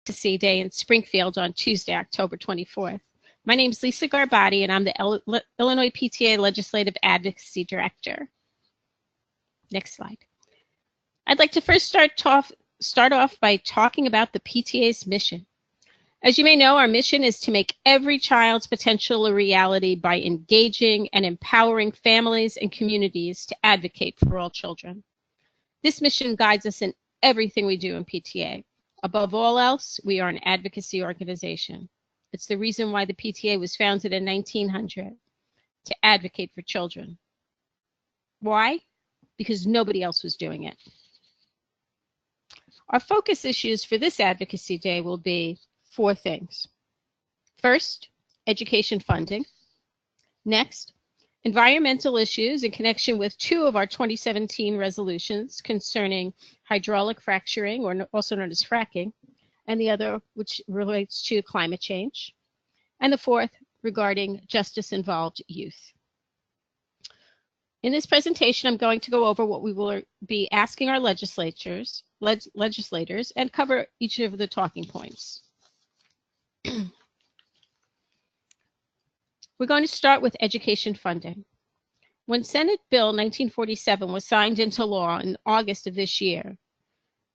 Advocacy Day in Springfield on Tuesday, October 24th. My name is Lisa Garbati, and I'm the Illinois PTA Legislative Advocacy Director. Next slide. I'd like to first start off by talking about the PTA's mission. As you may know, our mission is to make every child's potential a reality by engaging and empowering families and communities to advocate for all children. This mission guides us in everything we do in PTA. Above all else, we are an advocacy organization. It's the reason why the PTA was founded in 1900, to advocate for children. Why? Because nobody else was doing it. Our focus issues for this Advocacy Day will be 4 things. First, education funding. Next, environmental issues in connection with 2 of our 2017 resolutions concerning hydraulic fracturing, or also known as fracking, and the other which relates to climate change, and the 4th regarding justice-involved youth. In this presentation, I'm going to go over what we will be asking our legislators and cover each of the talking points. We're going to start with education funding. When Senate Bill 1947 was signed into law in August of this year,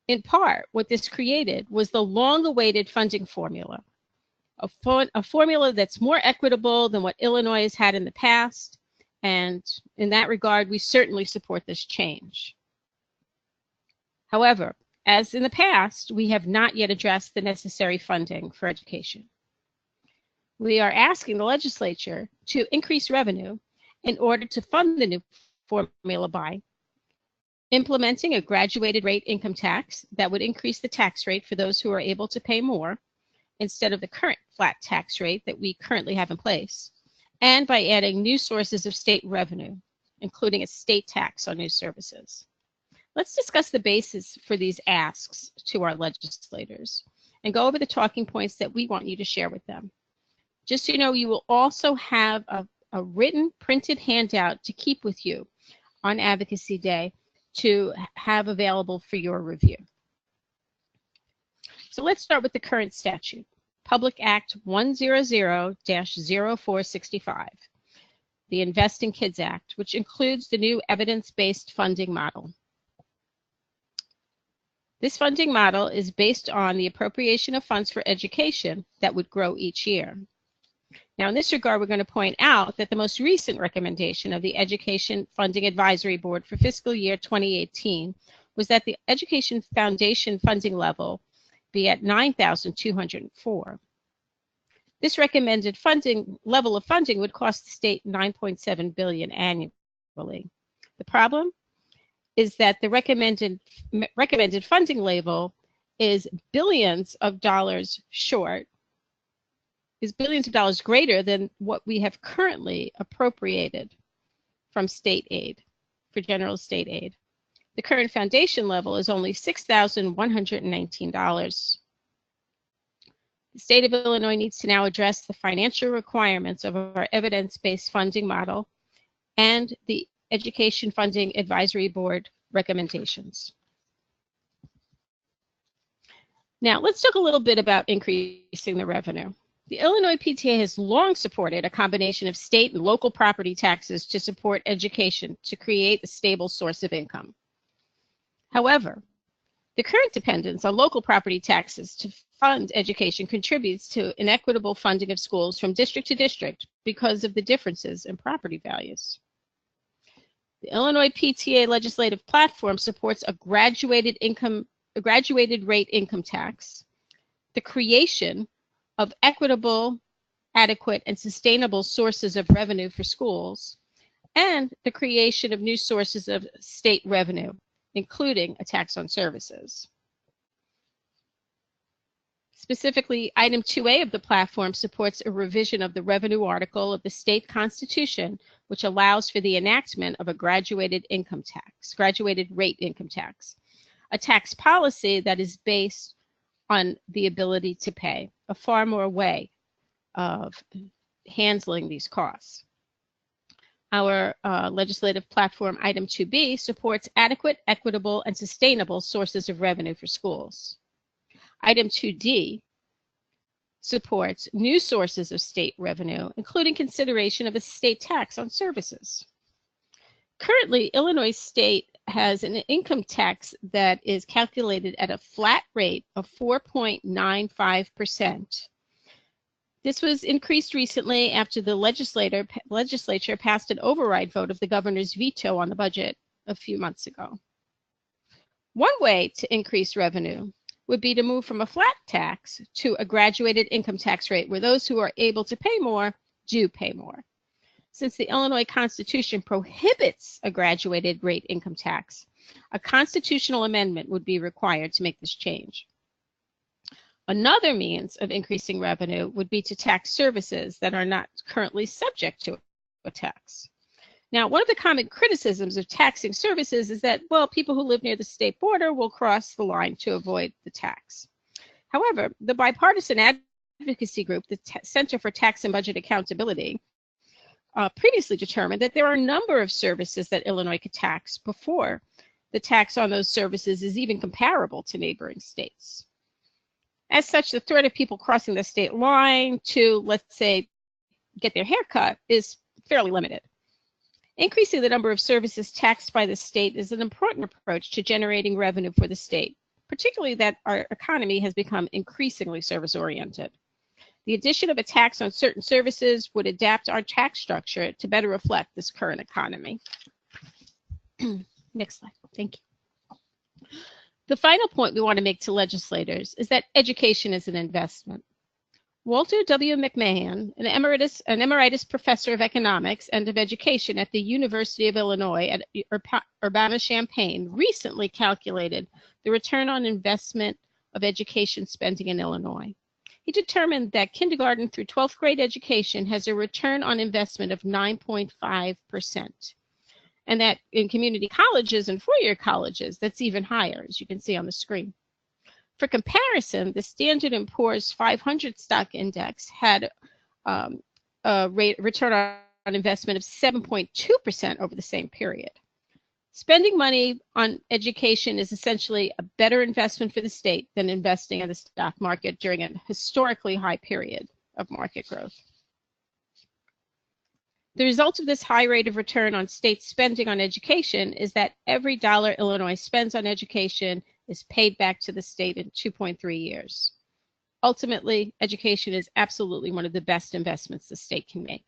in part, what this created was the long-awaited funding formula, a formula that's more equitable than what Illinois has had in the past, and in that regard, we certainly support this change. However, as in the past, we have not yet addressed the necessary funding for education. We are asking the legislature to increase revenue in order to fund the new formula by implementing a graduated rate income tax that would increase the tax rate for those who are able to pay more instead of the current flat tax rate that we currently have in place, and by adding new sources of state revenue, including a state tax on new services. Let's discuss the basis for these asks to our legislators and go over the talking points that we want you to share with them. Just so you know, you will also have a written printed handout to keep with you on Advocacy Day to have available for your review. So let's start with the current statute, Public Act 100-0465, the Invest in Kids Act, which includes the new evidence-based funding model. This funding model is based on the appropriation of funds for education that would grow each year. Now, in this regard, we're going to point out that the most recent recommendation of the Education Funding Advisory Board for fiscal year 2018 was that the Education Foundation funding level be at $9,204. This recommended level of funding would cost the state $9.7 billion annually. The problem is that the recommended funding level is billions of dollars short, is billions of dollars greater than what we have currently appropriated from state aid, for general state aid. The current foundation level is only $6,119. The state of Illinois needs to now address the financial requirements of our evidence-based funding model and the Education Funding Advisory Board recommendations. Now, let's talk a little bit about increasing the revenue. The Illinois PTA has long supported a combination of state and local property taxes to support education to create a stable source of income. However, the current dependence on local property taxes to fund education contributes to inequitable funding of schools from district to district because of the differences in property values. The Illinois PTA legislative platform supports a graduated rate income tax, the creation of equitable, adequate, and sustainable sources of revenue for schools, and the creation of new sources of state revenue, including a tax on services. Specifically, item 2A of the platform supports a revision of the revenue article of the state constitution, which allows for the enactment of a graduated rate income tax, a tax policy that is based on the ability to pay, a far more way of handling these costs. Our legislative platform, item 2B, supports adequate, equitable, and sustainable sources of revenue for schools. Item 2D supports new sources of state revenue, including consideration of a state tax on services. Currently, Illinois State has an income tax that is calculated at a flat rate of 4.95%. This was increased recently after the legislature passed an override vote of the governor's veto on the budget a few months ago. One way to increase revenue would be to move from a flat tax to a graduated income tax rate where those who are able to pay more do pay more. Since the Illinois Constitution prohibits a graduated rate income tax, a constitutional amendment would be required to make this change. Another means of increasing revenue would be to tax services that are not currently subject to a tax. Now, one of the common criticisms of taxing services is that, well, people who live near the state border will cross the line to avoid the tax. However, the bipartisan advocacy group, the Center for Tax and Budget Accountability, previously determined that there are a number of services that Illinois could tax before the tax on those services is even comparable to neighboring states. As such, the threat of people crossing the state line to, let's say, get their hair cut is fairly limited. Increasing the number of services taxed by the state is an important approach to generating revenue for the state, particularly that our economy has become increasingly service-oriented. The addition of a tax on certain services would adapt our tax structure to better reflect this current economy. Next slide. Thank you. The final point we want to make to legislators is that education is an investment. Walter W. McMahon, an emeritus professor of economics and of education at the University of Illinois at Urbana-Champaign, recently calculated the return on investment of education spending in Illinois. He determined that kindergarten through 12th grade education has a return on investment of 9.5%. And that in community colleges and four-year colleges, that's even higher, as you can see on the screen. For comparison, the Standard & Poor's 500 stock index had a return on investment of 7.2% over the same period. Spending money on education is essentially a better investment for the state than investing in the stock market during a historically high period of market growth. The result of this high rate of return on state spending on education is that every dollar Illinois spends on education is paid back to the state in 2.3 years. Ultimately, education is absolutely one of the best investments the state can make.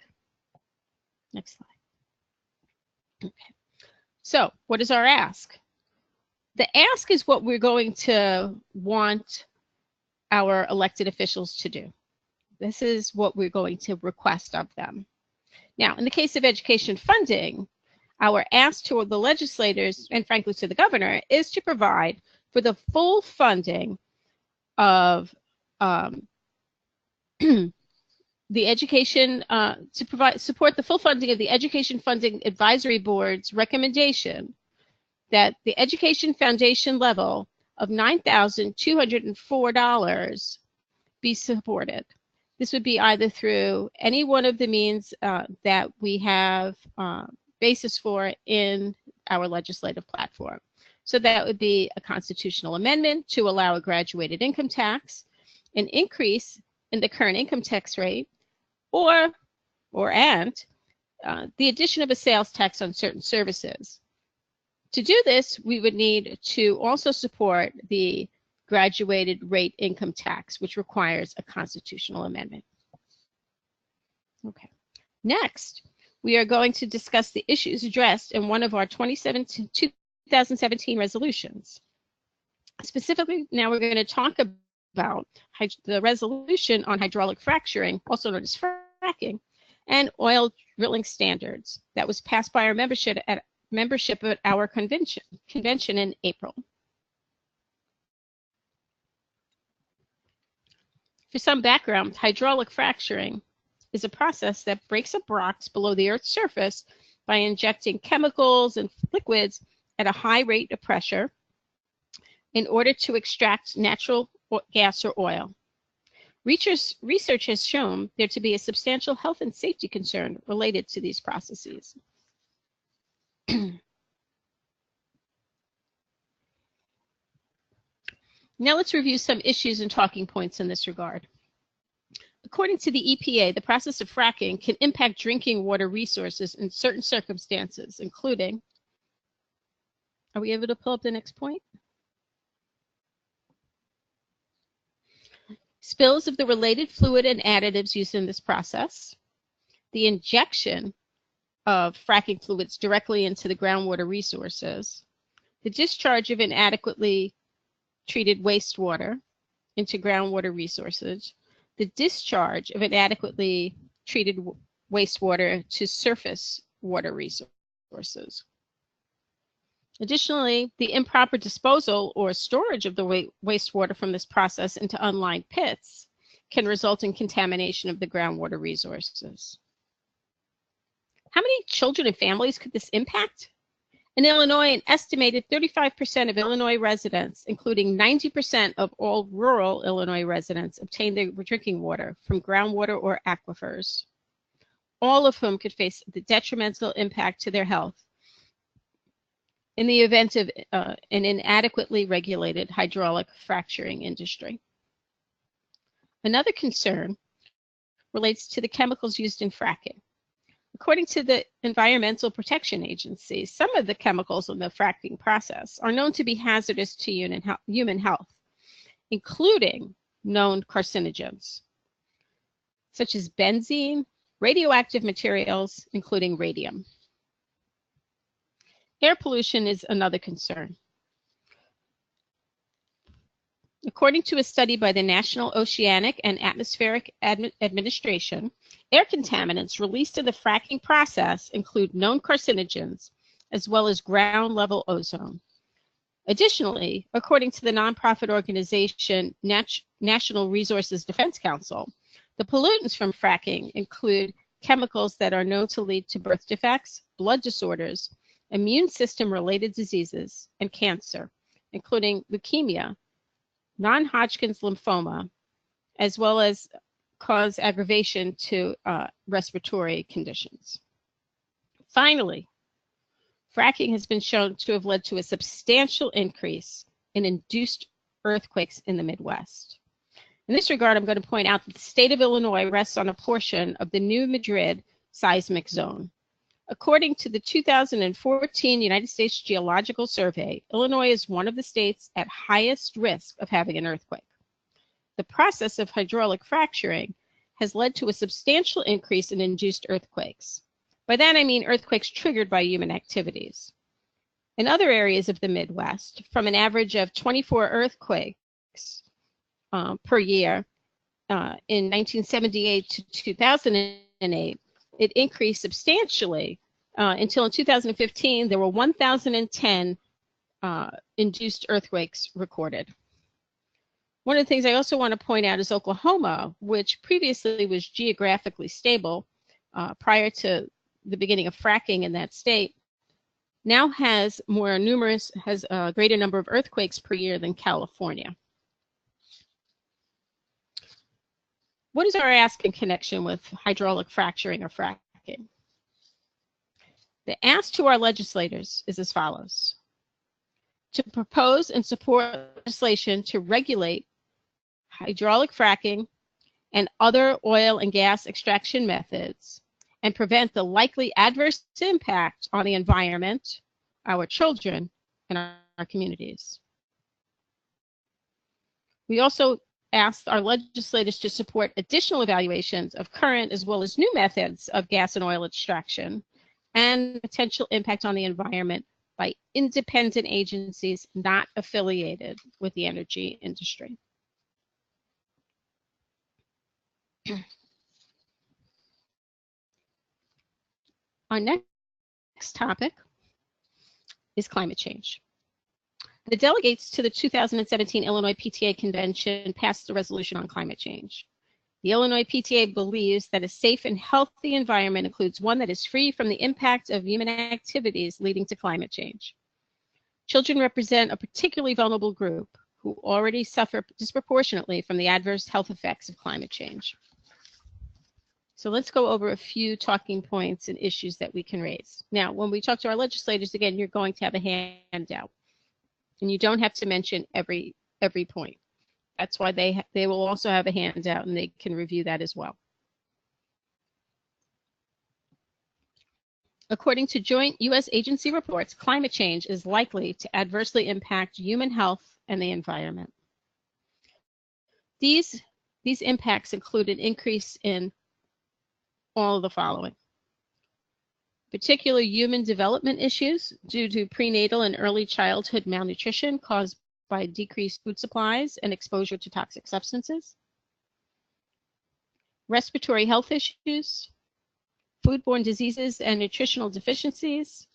Next slide. Okay. So, what is our ask? The ask is what we're going to want our elected officials to do. This is what we're going to request of them. Now, in the case of education funding, our ask to the legislators and frankly to the governor is to provide for the full funding of the education, support the full funding of the Education Funding Advisory Board's recommendation that the education foundation level of $9,204 be supported. This would be either through any one of the means that we have basis for in our legislative platform. So that would be a constitutional amendment to allow a graduated income tax, an increase in the current income tax rate, or the addition of a sales tax on certain services. To do this, we would need to also support the graduated rate income tax, which requires a constitutional amendment. Okay. Next, we are going to discuss the issues addressed in one of our 2017 resolutions. Specifically, now we're going to talk about the resolution on hydraulic fracturing, also known as fracking, and oil drilling standards that was passed by our membership at our convention in April. For some background, hydraulic fracturing is a process that breaks up rocks below the Earth's surface by injecting chemicals and liquids at a high rate of pressure in order to extract natural gas or oil. Research has shown there to be a substantial health and safety concern related to these processes. Now let's review some issues and talking points in this regard. According to the EPA, the process of fracking can impact drinking water resources in certain circumstances, including, are we able to pull up the next point? Spills of the related fluid and additives used in this process, the injection of fracking fluids directly into the groundwater resources, the discharge of inadequately treated wastewater into groundwater resources, the discharge of inadequately treated wastewater to surface water resources. Additionally, the improper disposal or storage of the wastewater from this process into unlined pits can result in contamination of the groundwater resources. How many children and families could this impact? In Illinois, an estimated 35% of Illinois residents, including 90% of all rural Illinois residents, obtain their drinking water from groundwater or aquifers, all of whom could face the detrimental impact to their health in the event of an inadequately regulated hydraulic fracturing industry. Another concern relates to the chemicals used in fracking. According to the Environmental Protection Agency, some of the chemicals in the fracking process are known to be hazardous to human health, including known carcinogens, such as benzene, radioactive materials, including radium. Air pollution is another concern. According to a study by the National Oceanic and Atmospheric Administration, air contaminants released in the fracking process include known carcinogens, as well as ground-level ozone. Additionally, according to the nonprofit organization National Resources Defense Council, the pollutants from fracking include chemicals that are known to lead to birth defects, blood disorders, immune system-related diseases, and cancer, including leukemia, non-Hodgkin's lymphoma, as well as cause aggravation to respiratory conditions. Finally, fracking has been shown to have led to a substantial increase in induced earthquakes in the Midwest. In this regard, I'm going to point out that the state of Illinois rests on a portion of the New Madrid seismic zone. According to the 2014 United States Geological Survey, Illinois is one of the states at highest risk of having an earthquake. The process of hydraulic fracturing has led to a substantial increase in induced earthquakes. By that I mean earthquakes triggered by human activities. In other areas of the Midwest, from an average of 24 earthquakes per year in 1978 to 2008, it increased substantially until in 2015 there were 1,010 induced earthquakes recorded. One of the things I also want to point out is Oklahoma, which previously was geographically stable prior to the beginning of fracking in that state, now has a greater number of earthquakes per year than California. What is our ask in connection with hydraulic fracturing or fracking? The ask to our legislators is as follows: to propose and support legislation to regulate hydraulic fracking and other oil and gas extraction methods and prevent the likely adverse impact on the environment, our children, and our communities. We also asked our legislators to support additional evaluations of current as well as new methods of gas and oil extraction and potential impact on the environment by independent agencies not affiliated with the energy industry. Our next topic is climate change. The delegates to the 2017 Illinois PTA Convention passed a resolution on climate change. The Illinois PTA believes that a safe and healthy environment includes one that is free from the impact of human activities leading to climate change. Children represent a particularly vulnerable group who already suffer disproportionately from the adverse health effects of climate change. So let's go over a few talking points and issues that we can raise. Now, when we talk to our legislators, again, you're going to have a handout. And you don't have to mention every every point. That's why they will also have a handout and they can review that as well. According to joint U.S. agency reports, climate change is likely to adversely impact human health and the environment. These impacts include an increase in all of the following: particular human development issues due to prenatal and early childhood malnutrition caused by decreased food supplies and exposure to toxic substances, respiratory health issues, foodborne diseases and nutritional deficiencies,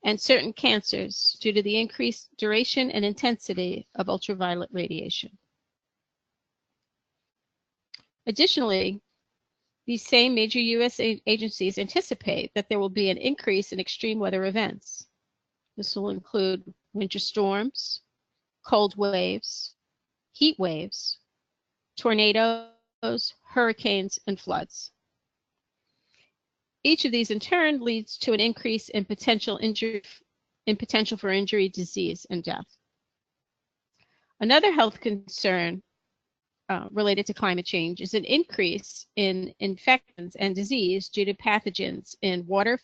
and certain cancers due to the increased duration and intensity of ultraviolet radiation. Additionally, these same major U.S. agencies anticipate that there will be an increase in extreme weather events. This will include winter storms, cold waves, heat waves, tornadoes, hurricanes, and floods. Each of these in turn leads to an increase in potential for injury, disease, and death. Another health concern related to climate change is an increase in infections and disease due to pathogens in water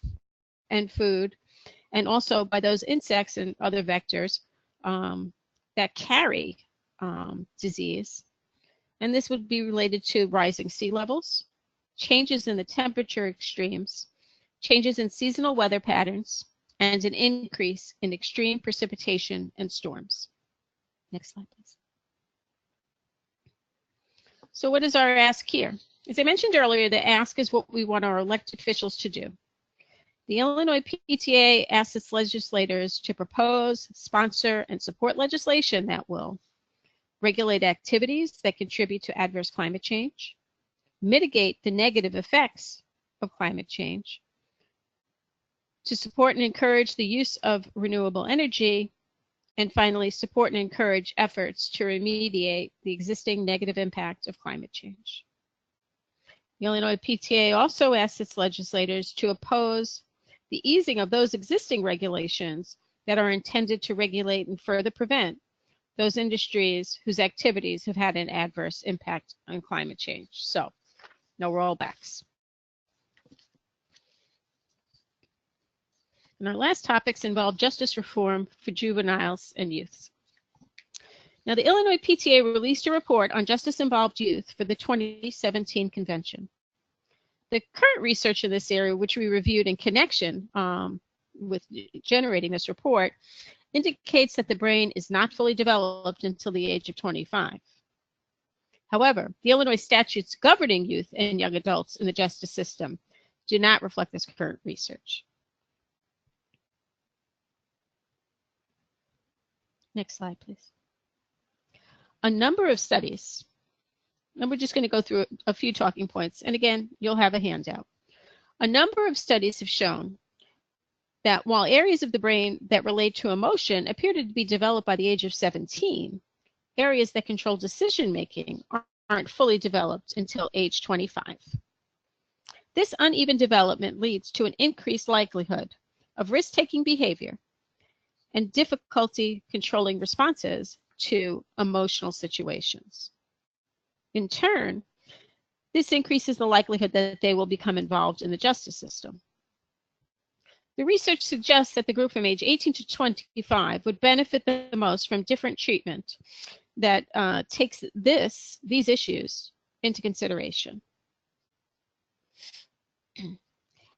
and food, and also by those insects and other vectors that carry disease. And this would be related to rising sea levels, changes in the temperature extremes, changes in seasonal weather patterns, and an increase in extreme precipitation and storms. Next slide, please. So what is our ask here? As I mentioned earlier, the ask is what we want our elected officials to do. The Illinois PTA asks its legislators to propose, sponsor, and support legislation that will regulate activities that contribute to adverse climate change, mitigate the negative effects of climate change, to support and encourage the use of renewable energy, and finally, support and encourage efforts to remediate the existing negative impact of climate change. The Illinois PTA also asks its legislators to oppose the easing of those existing regulations that are intended to regulate and further prevent those industries whose activities have had an adverse impact on climate change. So, no rollbacks. And our last topics involve justice reform for juveniles and youths. Now, the Illinois PTA released a report on justice-involved youth for the 2017 convention. The current research in this area, which we reviewed in connection with generating this report, indicates that the brain is not fully developed until the age of 25. However, the Illinois statutes governing youth and young adults in the justice system do not reflect this current research. Next slide, please. A number of studies, and we're just going to go through a few talking points, and again, you'll have a handout. A number of studies have shown that while areas of the brain that relate to emotion appear to be developed by the age of 17, areas that control decision-making aren't fully developed until age 25. This uneven development leads to an increased likelihood of risk-taking behavior and difficulty controlling responses to emotional situations. In turn, this increases the likelihood that they will become involved in the justice system. The research suggests that the group from age 18 to 25 would benefit the most from different treatment that takes these issues into consideration.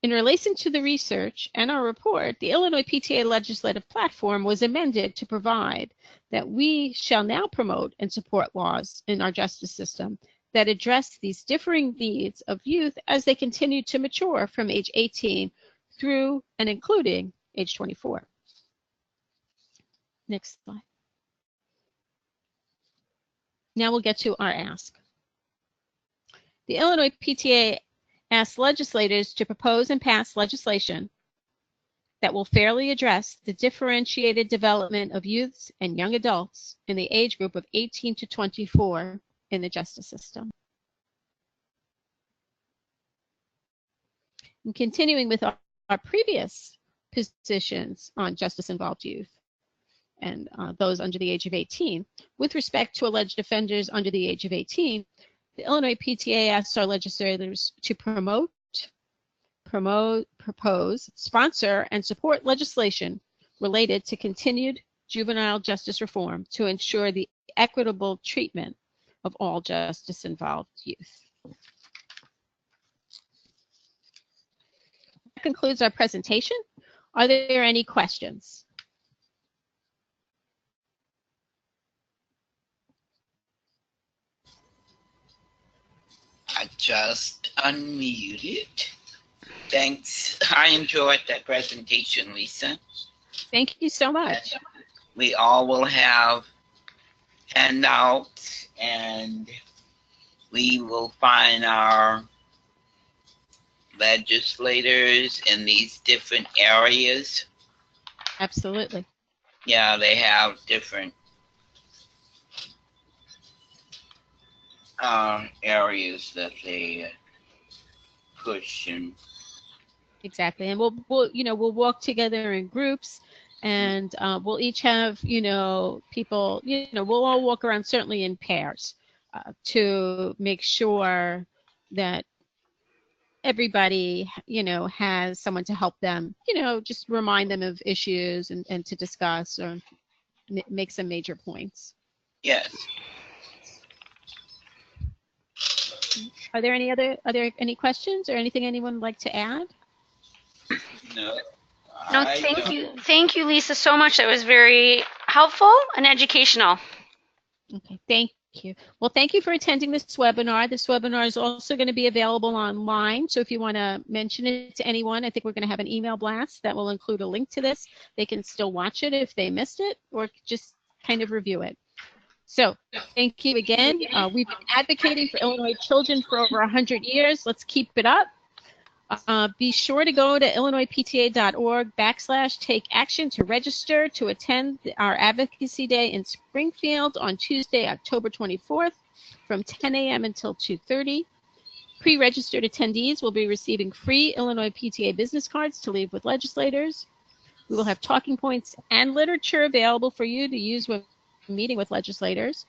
In relation to the research and our report, the Illinois PTA legislative platform was amended to provide that we shall now promote and support laws in our justice system that address these differing needs of youth as they continue to mature from age 18 through and including age 24. Next slide. Now we'll get to our ask. The Illinois PTA asks legislators to propose and pass legislation that will fairly address the differentiated development of youths and young adults in the age group of 18 to 24 in the justice system. And continuing with our previous positions on justice-involved youth and those under the age of 18. With respect to alleged offenders under the age of 18, the Illinois PTA asks our legislators to promote, propose, sponsor, and support legislation related to continued juvenile justice reform to ensure the equitable treatment of all justice-involved youth. That concludes our presentation. Are there any questions? I just unmuted. Thanks. I enjoyed that presentation, Lisa. Thank you so much. We all will have handouts, and we will find our legislators in these different areas. Absolutely. Yeah, they have different areas that they push. And exactly, and we'll walk together in groups, and we'll each have people, we'll all walk around certainly in pairs to make sure that everybody has someone to help them, just remind them of issues and to discuss or make some major points. yes. Are there any questions or anything anyone would like to add? No. No, thank you, Lisa, so much. That was very helpful and educational. Okay, thank you. Well, thank you for attending this webinar. This webinar is also going to be available online, so if you want to mention it to anyone, I think we're going to have an email blast that will include a link to this. They can still watch it if they missed it, or just kind of review it. So thank you again. We've been advocating for Illinois children for over 100 years. Let's keep it up. Be sure to go to illinoispta.org/take-action to register to attend our Advocacy Day in Springfield on Tuesday, October 24th from 10 a.m. until 2:30. Pre-registered attendees will be receiving free Illinois PTA business cards to leave with legislators. We will have talking points and literature available for you to use when meeting with legislators,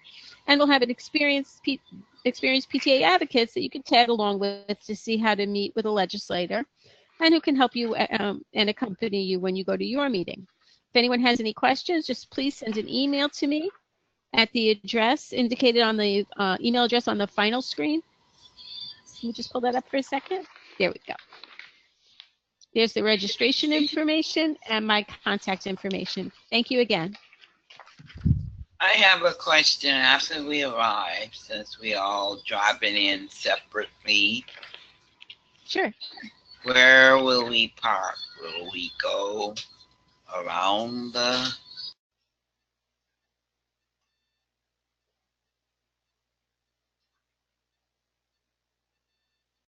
and we'll have an experienced PTA advocates that you can tag along with to see how to meet with a legislator and who can help you and accompany you when you go to your meeting. If anyone has any questions, just please send an email to me at the address indicated on the email address on the final screen. Can we just pull that up for a second? There we go. There's the registration information and my contact information. Thank you again. I have a question after we arrive, since we all driving in separately. Sure. Where will we park? Will we go around the